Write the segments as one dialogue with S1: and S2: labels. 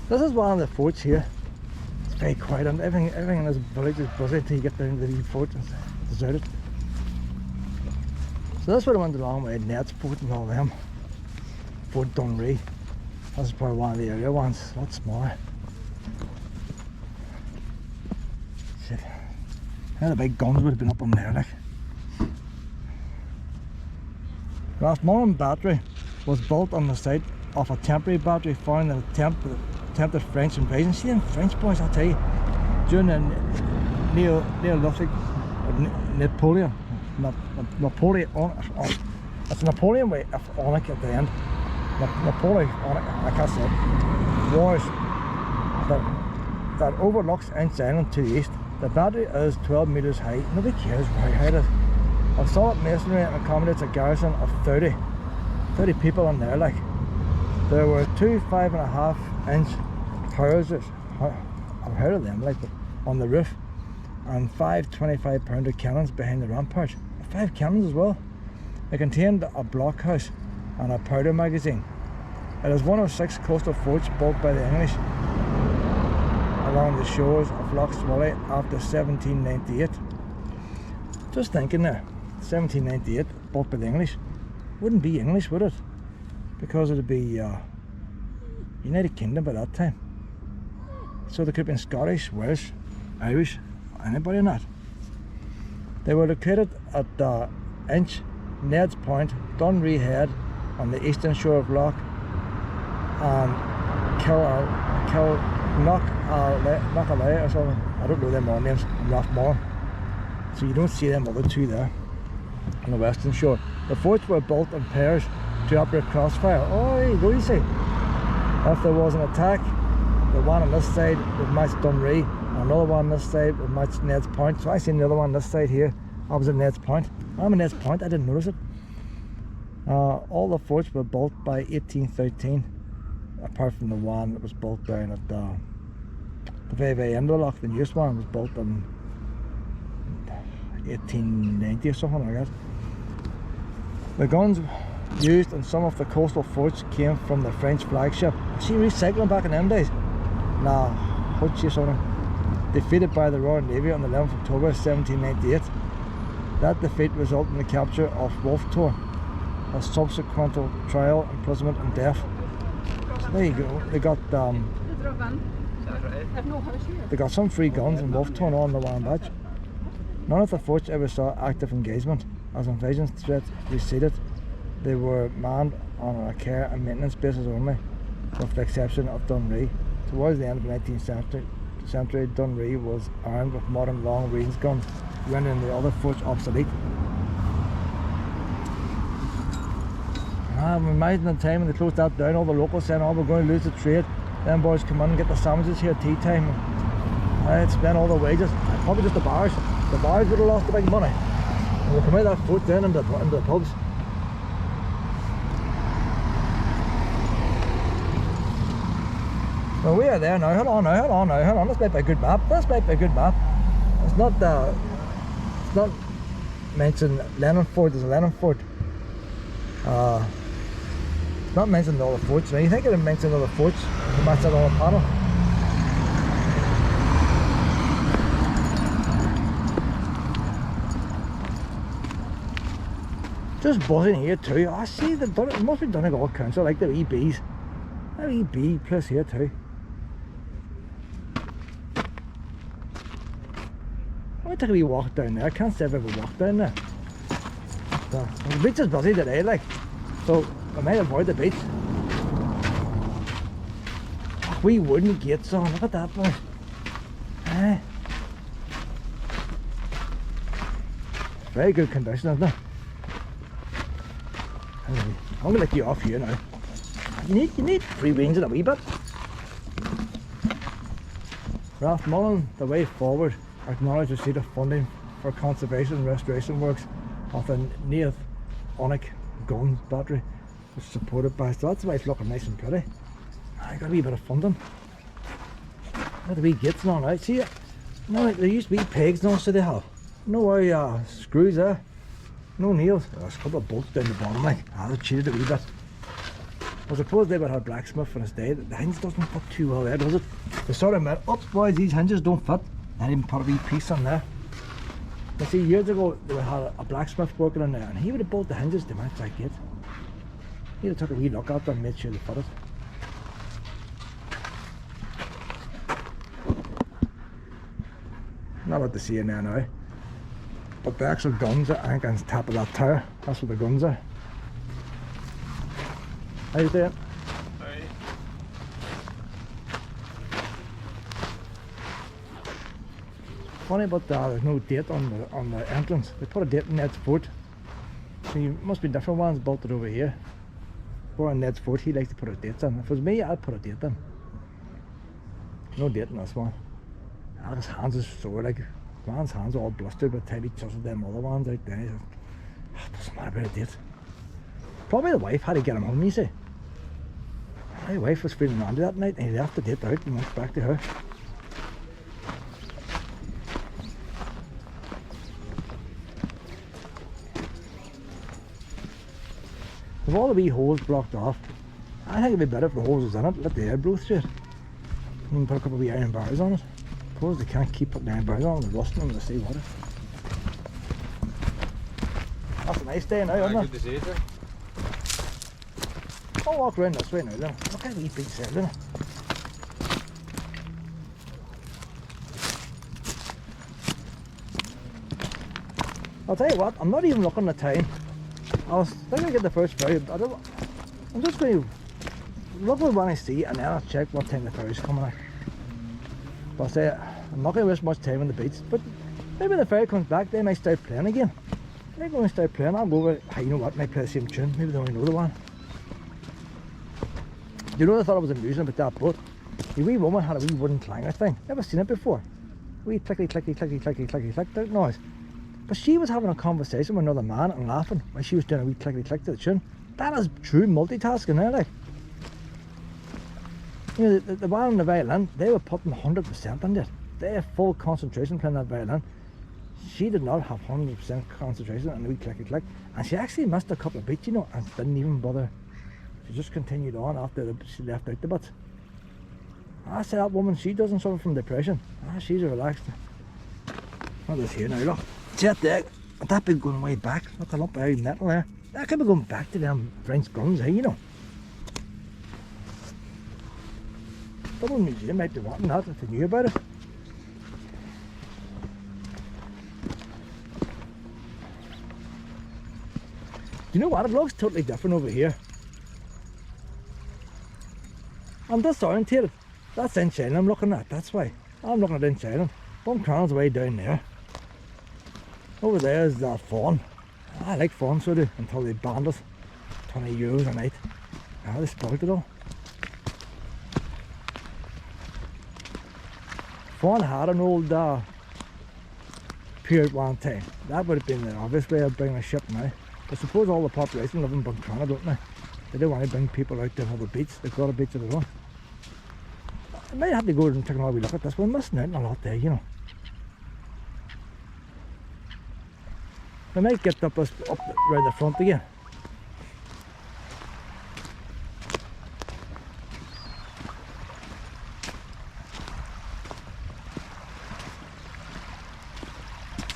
S1: This is one of the forts here. It's very quiet and everything in this village is busy until you get down to the wee fort and it's deserted. So this would have went along with Ned's Fort and all them. Fort Dunree. This is probably one of the earlier ones, a lot smaller. Shit. How the big guns would have been up on there, like. Rathmullan Battery was built on the site of a temporary battery following the attempted French invasion. See them French boys, I'll tell you, during the Neolithic, Napoleon, it's Napoleon way of Onic at the end. Napoleon, I can't say it, wars that overlooks Inch Island to the east. The battery is 12 metres high. Nobody cares how high it is. Of solid masonry and accommodates a garrison of 30 people in there. Like, there were 2 5.5-inch towers, I've heard of them, like, on the roof, and 5 25-pounder cannons behind the ramparts. 5 cannons as well. It contained a blockhouse and a powder magazine. It is one of 6 coastal forts built by the English along the shores of Loch Swilly after 1798. Just thinking there, 1798, built by the English. Wouldn't be English, would it? Because it'd be United Kingdom by that time. So there could have been Scottish, Welsh, Irish, anybody in that. They were located at Inch, Ned's Point, Dunree Head on the eastern shore of Loch, and Knockalay or something. I don't know them all names, and Rathmullan. So you don't see them other two there on the western shore. The forts were built in pairs to operate crossfire. Oh, there you go, you see. If there was an attack, the one on this side would match Dunree, and another one on this side would match Ned's Point. So I seen the other one on this side here, opposite Ned's Point. I'm in Ned's Point, I didn't notice it. All the forts were built by 1813, apart from the one that was built down at the very end of the loch. The newest one was built in 1890 or something like that. The guns used in some of the coastal forts came from the French flagship. See, recycling back in them days? Nah, Hutch or something. Defeated by the Royal Navy on the 11th of October 1798. That defeat resulted in the capture of Wolf Tor, a subsequent trial, imprisonment and death. So there you go. They got some free guns and Wolf Tor on the land badge. None of the forts ever saw active engagement. As invasion threats receded, they were manned on a care and maintenance basis only, with the exception of Dunree. Towards the end of the 19th century, Dunree was armed with modern long-range guns, rendering the other forts obsolete. I'm imagining the time when they closed that down, all the locals saying, oh, we're going to lose the trade. Then boys come in and get the sandwiches here at tea time. I'd spend all the wages, probably just the bars. The bars would have lost the big money. And we'll come out of that fort down into the pubs. Well, we are there now. Hold on. This might be a good map. It's not mentioned Lennon Fort. There's a Lennon Fort. It's not mentioned all the forts. Now you think it'd mention all the forts to match that on the panel. Just buzzing here too. I see it must be Donegal Council, like the EBs. That EB plus here too. I might take a wee walk down there. I can't say I've ever walked down there. The beach is busy today, like, so I might avoid the beach. Oh, wee wooden gates on, look at that, boy. Very good condition, isn't it? Anyway, I'm gonna let you off here now. You need free range in a wee bit. Rathmullan, the way forward, acknowledged receipt of funding for conservation and restoration works of the Neath Onic Guns battery, was supported by, so that's why it's looking nice and pretty. I got a wee bit of funding. Got the wee gates and all right. See it? No, there used to be pegs now, so they have. No screws there. No nails. There's a couple of bolts down the bottom, like. They've cheated a wee bit. I suppose they would have a blacksmith for his day. The hinge doesn't fit too well there, does it? They sort of went, oops boys, these hinges don't fit. I didn't put a wee piece on there. You see, years ago they would have a blacksmith working in there, and he would have built the hinges to match that gate. He would have took a wee look at them and made sure they fit it. Not what they see in there now. But the actual guns are, I think, on the top of that tower. That's what the guns are. How you doing?
S2: Hi.
S1: Funny about that, there's no date on the entrance. They put a date in Ned's Fort. So you must be different ones built it over here. Or on Ned's Fort, he likes to put his dates in. If it was me, I'd put a date in. No date in this one. His hands are sore, like, man's hands are all blustered by the time he touches them other ones out there. Doesn't matter about a date. Probably the wife had to get him home, you see. My wife was feeling randy that night and he left the date out and went back to her. With all the wee holes blocked off, I think it'd be better if the holes was in it, let the air blow through it. You can put a couple of wee iron bars on it. I suppose they can't keep putting iron bars on, they're rusting them in the sea water. That's a nice day now, isn't it?
S2: Good to see you, sir.
S1: I'll walk around this way now then. Look at the wee big sail, isn't it? I'll tell you what, I'm not even looking at the time. I was thinking to get the first ferry, but I'm just going to look at when I see and then I'll check what time the ferry's coming at. But I say, I'm not going to waste much time on the beach, but maybe when the ferry comes back they might start playing again. They're going to start playing, I'll go over, hey, you know what, might play the same tune, maybe they only know the one. You know, I thought it was amusing about that boat. The wee woman had a wee wooden clanger thing, never seen it before. Wee clicky clicky clicky clicky clicky click that noise. But she was having a conversation with another man and laughing while she was doing a wee clicky click to the tune. That is true multitasking there, like. You know, the one on the violin, they were putting 100% in it. They had full concentration playing that violin. She did not have 100% concentration on the wee clicky click. And she actually missed a couple of beats, you know, and didn't even bother. She just continued on after she left out the bit. I said, that woman, she doesn't suffer from depression. She's relaxed. Not this here now, look. See that there? That big going way back. Look, a lump of iron metal there. That could be going back to them French guns, you know. Double museum might be wanting that if they knew about it. Do you know what? It looks totally different over here. I'm disorientated. That's Inshining I'm looking at, that's why. I'm looking at Inshining. Buncrana's way down there. Over there is that fawn. I like fawn, so do, until they banned us. €20 a night. They spoiled it all. Fawn had an old pier at one time. That would have been the obvious way of bringing a ship now. I suppose all the population live in Buncrana, don't they? They don't want to bring people out to another beach. They've got a beach of their own. I might have to go and take another wee look at this. We're missing out on a lot there, you know. I might get up around the front again.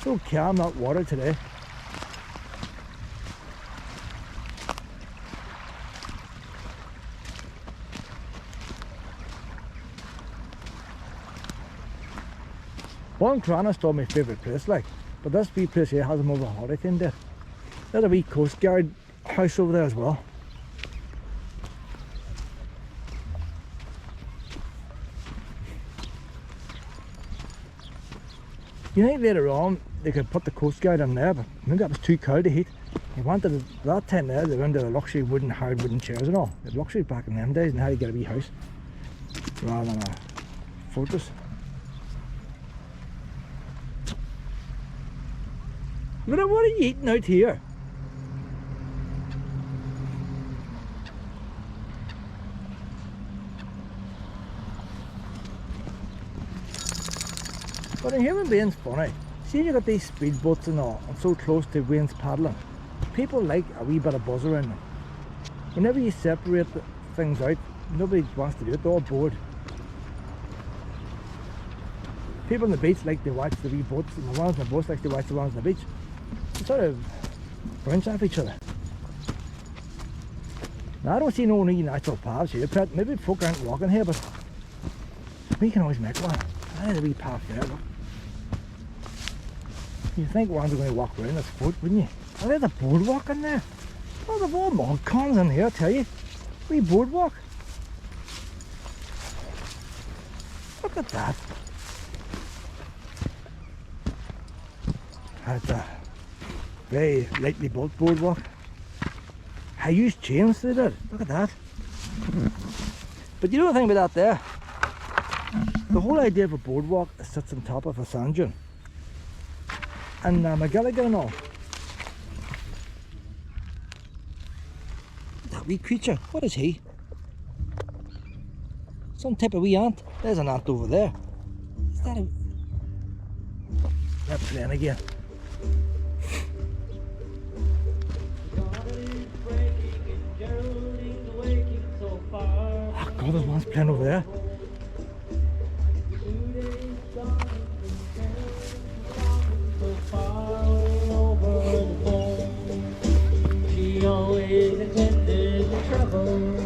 S1: So calm, that water today. Buncrana's still my favourite place, like, but this wee place here has a more of a hurricane there. There's a wee Coast Guard house over there as well. You think later on they could put the Coast Guard in there, but I think that was too cold to heat. They wanted it, that time there, they went to the luxury hard wooden chairs and all. The luxury back in them days, and how to get a wee house rather than a fortress. But what are you eating out here? But a human being's funny. See, you got these speedboats and all, and so close to winds paddling. People like a wee bit of buzz around them. Whenever you separate things out. Nobody wants to do it, they're all bored. People on the beach like to watch the wee boats, and the ones on the boats like to watch the ones on the beach. They sort of bounce off each other. Now I don't see no new natural paths here, but maybe folk aren't walking here, but we can always make one. There's a wee path there, look. You'd think ones are going to walk around this fort, wouldn't you? Oh, there's a boardwalk in there. Oh, there's all mud cons in here, I tell you. Wee boardwalk. Look at that. That's a very lightly built boardwalk. I used chains they did. Look at that. But you know the thing about that there? The whole idea of a boardwalk sits on top of a sand dune. And McGilligan and all. That wee creature, what is he? Some type of wee ant. There's an ant over there. Is that a... That's playing again. Oh God, there's one's playing over there.
S2: She always intended to trouble,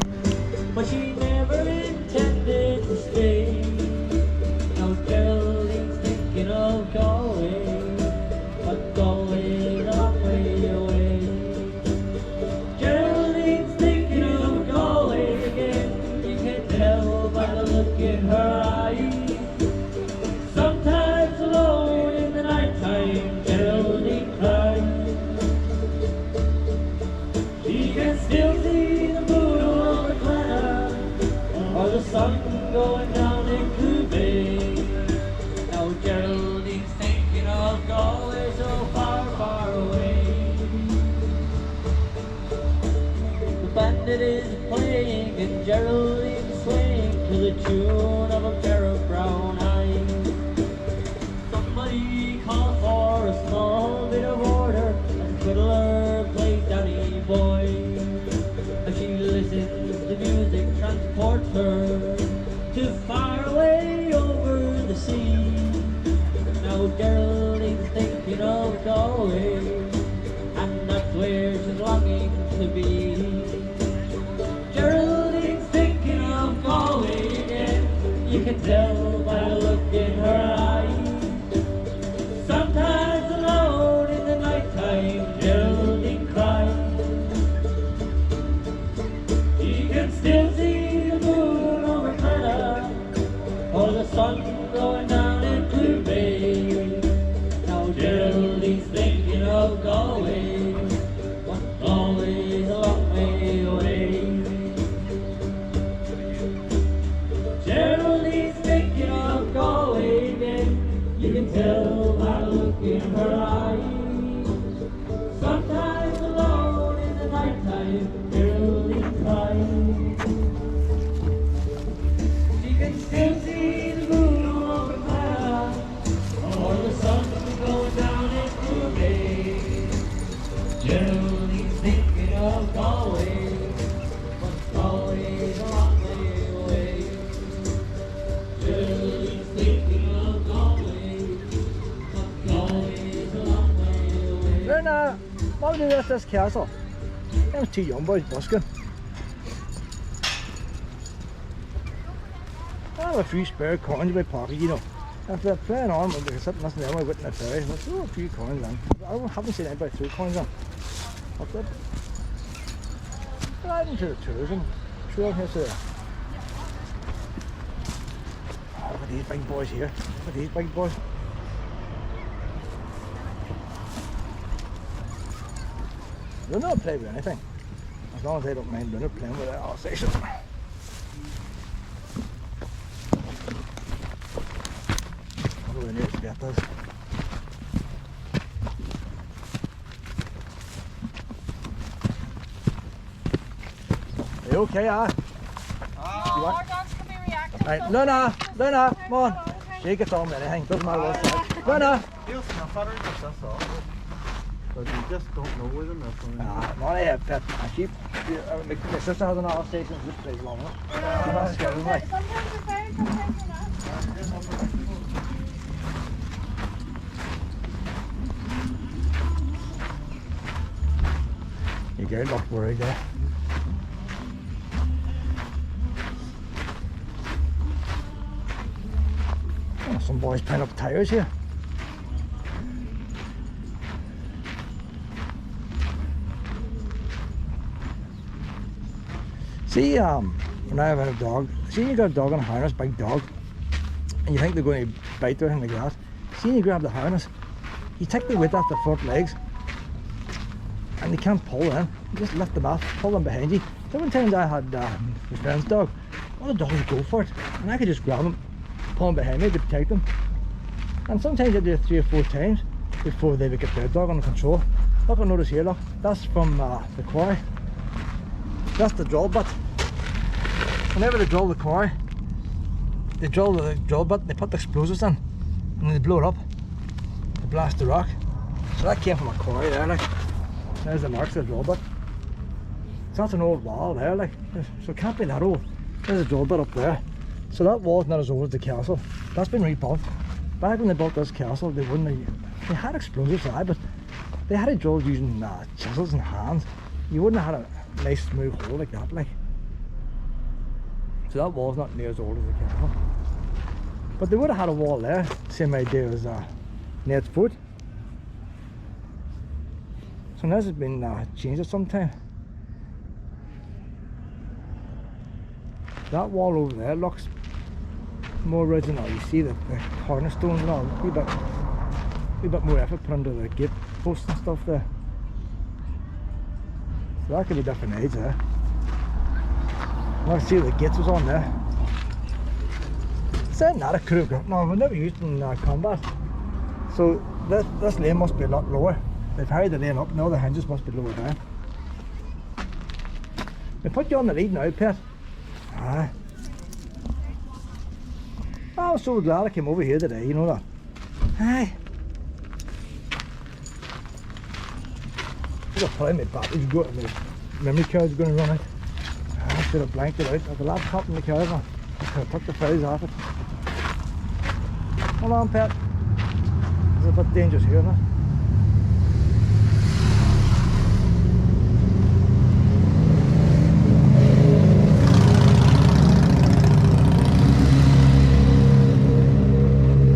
S2: but she never intended to stay. Now Geraldine's thinking of going, but going a long way away. Geraldine's thinking of going again. You can tell by the look in her eyes. Sometimes alone in the nighttime, Geraldine cries. She can still see the moon over Glenna, or the sun going down in Cubay. Now Geraldine's thinking of Galway so far, far away. The bandit is playing and Geraldine's swaying to the tune of a pair of brown eyes. Somebody call for a small bit of order and fiddler plays Danny Boy. As she listens, the music transports her to far away over the sea. Now Geraldine's thinking of Galway, and that's where she's longing to be. Geraldine's thinking of Galway again. You can tell by the look in her eyes. Sometimes alone in the nighttime, Geraldine cries. She can still see the moon over Glenna, or the sun going down in Cubay. Now Geraldine's thinking of Galway, but Galway's a long way away. Geraldine's thinking of Galway again. You can tell by the look in her eyes. Sometimes alone in the nighttime, Geraldine cries. She can still see the moon over Glenna, or the sun going down in Cubay. Geraldine's thinking of Galway, but Galway's a long way away. Geraldine's thinking of Galway, but Galway's a long way away.
S1: Then, what do we do with this castle? Them two young boys busking. I have a few spare coins in my pocket, you know. If they're playing on, they can sit and listen to them with the ferry. There's still a few coins in. I haven't seen anybody throw coins in. What's that? Right into the tourism trail here, so. Oh, look at these big boys here. Look at these big boys. They'll not play with anything, as long as they don't mind they're playing with our station. What do we need to get this? Are you okay,
S3: Oh, our dogs can be reactive.
S1: Right, Luna, come on. She gets on with anything, doesn't matter what it's like. Luna!
S4: But you just don't know with them. That's what
S1: No, I have pet sheep. My sister has an oil station, this place long enough. She's not scared of them, like.
S3: Sometimes you're fine, sometimes you're not.
S1: You get locked worried there. Oh, some boys putting up tires here. See, when I have a dog, see you got a dog on a harness, big dog, and you think they're going to bite or anything like that. See, you grab the harness, you take the weight off the front legs, and they can't pull in. You just lift them off, pull them behind you. So many times I had my friend's dog, all the dogs would go for it, and I could just grab them, pull them behind me to protect them. And sometimes I do it 3 or 4 times before they would get their dog under control. Look, I notice here, look, that's from the quarry. That's the drill bit. Whenever they drill the quarry, they drill the drill bit, they put the explosives in, and they blow it up to blast the rock. So that came from a quarry there, like. There's the marks of the drill bit. So that's an old wall there, like. So it can't be that old. There's a drill bit up there. So that wall's not as old as the castle. That's been rebuilt. Back when they built this castle, they had explosives, but they had it drilled using chisels and hands. You wouldn't have had a nice smooth hole like that, like. So that wall's not near as old as the castle. But they would have had a wall there, same idea as Ned's Fort. So this has been changed at some time. That wall over there looks more original. You see the cornerstones and all, a wee bit more effort put into the gate posts and stuff there. So that could be a different age there. I see the gates was on there. Saying that, it could have gone. No, we've never used it in combat. So this lane must be a lot lower. They've hurried the lane up, now the hinges must be lower down. They put you on the lead now, Pet. Aye. I was so glad I came over here today, you know that. Aye. I've got plenty of batteries going, my memory card's going to run out. I should have blanked it out. I have the laptop in the car now. I could have took the fries off it. Hold on, Pet. It's a bit dangerous here, isn't it?